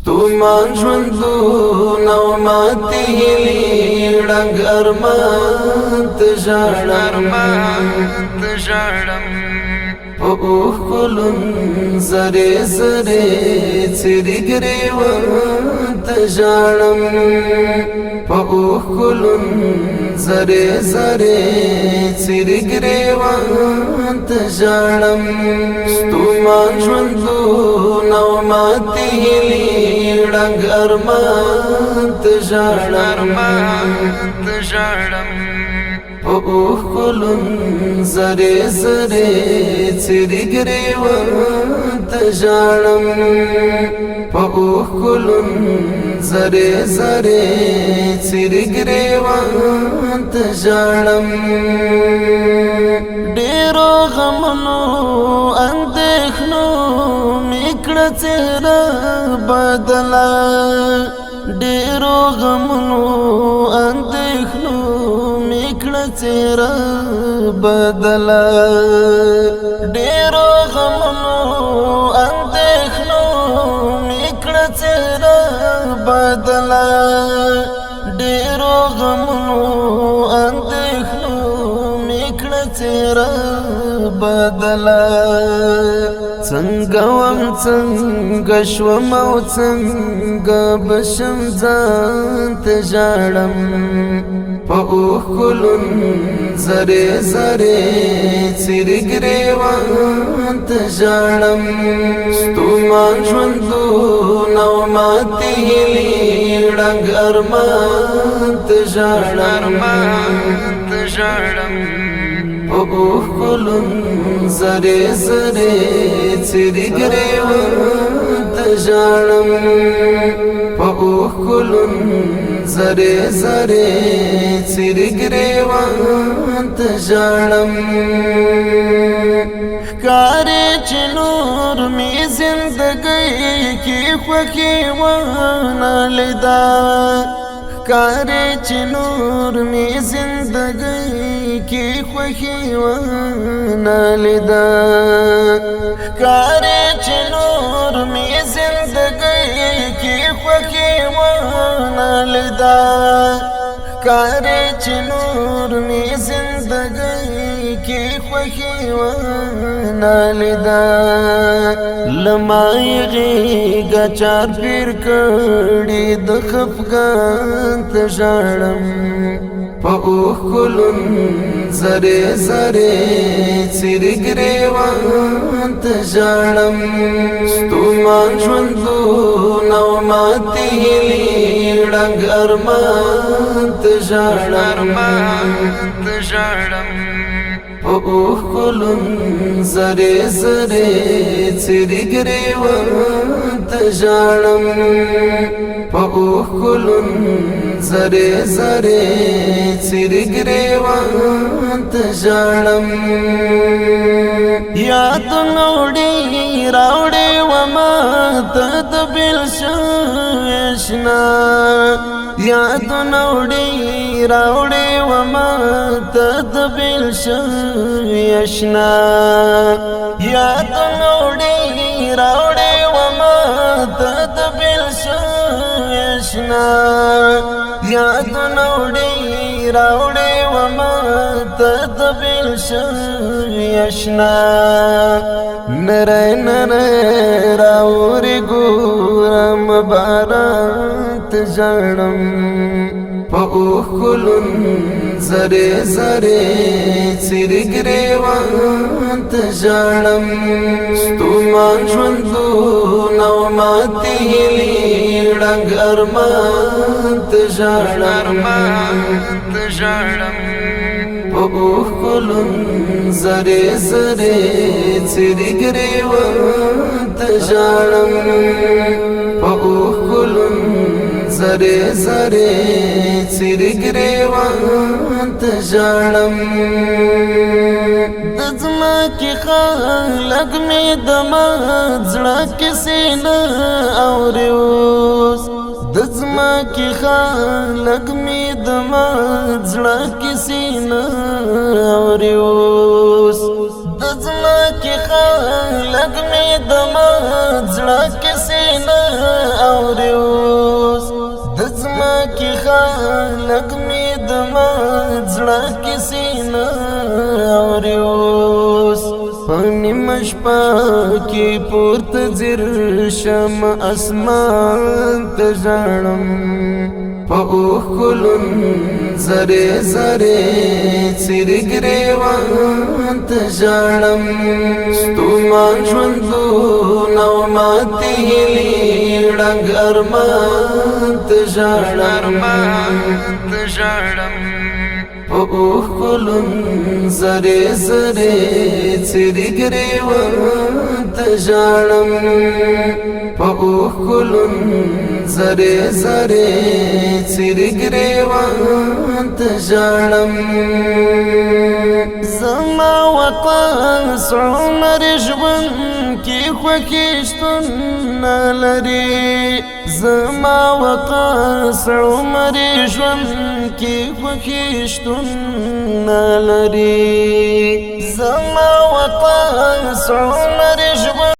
ستومان ژوندون او ماتې هیلې ړنګ ارمان ته ژاړم په اوښکلون زرې زرې څېرې ګرېوان ته ژاړم په اوښکلون زرې زرې څېرې ګرېوان ته ژاړم ستومان ژوندون او ماتې هیلې ړنګ ارمان ته ژاړم په اوښکلون زرې زرې څېرې ګرېوان ته ژاړم په اوښکلون زرې زرې څېرې ګرېوان ته ژاړم ډېرو غمونو اندېښنو مې کړه څېره بدله ډېرو غمونو اندېښنو مې کړه څېره بدله ډېرو غمونو اندېښنو مې کړه څېره بدله ډېرو غمونو اندېښنو مې کړه څېره بدله څنګه وم څنګه شوم او څنګه بشم ځان ته ژاړم په اوښکلون زرې زرې څېرې ګرېوان ته ژاړم ستومان ژوندون او ماتې هیلې ړنګ ارمان ته ژاړم په اوښکلون زرې زرې څېرې ګرېوان ته ژاړم په اوښکلون زرې زرې څېرې ګرېوان ته ژاړم ښکاري چې نور مې زندګۍ کې خوښي ونه لیده ښکاري چې نور مې زندګۍ کې خوښي ونه لیده ښکاري چې نور مې زندګۍ کې خوښي ونه لیده ښکاري چې نور مې زندګۍ کې خوښي ونه لیده له ما یې غېږه چار پیر کړې د خفګان ته ژاړم په اوښکلون زرې زرې څېرې ګرېوان ته ژاړم ستومان ژوندون او ماتې هیلې ړنګ ارمان ته ژاړم په اوښکلون زرې زرې څېرې ګرېوان ته ژاړم په اوښکلون زرې زرې څېرې ګرېوان ته ژاړم یادونه وړي راوړې ومه ته د بېل شوې اشنا یادونه وړي راوړې ومه ته د بېل شوې اشنا یادونه وړي راوړې ومه ته د بېل شوې اشنا یادونه وړي راوړې ومه ته د بېل شوې اشنا نری نری راوړې ګورم باران ته ژاړم په اوښکلون زرې زرې څېرې ګرېوان ته ژاړم ستومان ژوندون او ماتې هیلې ړنګ ارمان ته ژاړم په اوښکلون زرې زرې څېرې ګرېوان ته ژاړم په اوښکلون زرې زرې څېرې ګرېوان ته ژاړم د ځمکې خلک مې د مات زړه کیسې نه اوري اوس د ځمکې خلک مې د مات زړه کیسې نه اوري اوس د ځمکې خلک مې د مات زړه کیسې نه اوري لګمې د ما زړه کیسې نه اوري اوس په نیمه شپه کې پورته ځیر شم اسمان ته ژاړم په اوښکلون زرې زرې څیرې ګریوان ته ژاړم ستومان ژوندون او ماتې هیلې ړنګ ارمان ته ژاړم په اوښکلون زرې زرې څیرې ګریوان ته ژاړم په اوښکلون زرې زرې څیرې ګریوان ته ژاړم زما وطن عمر ژوند کې خوښي شتون نه لري زما وطن عمر ژوند کې خوښي شتون نه لري زما وطن عمر ژوند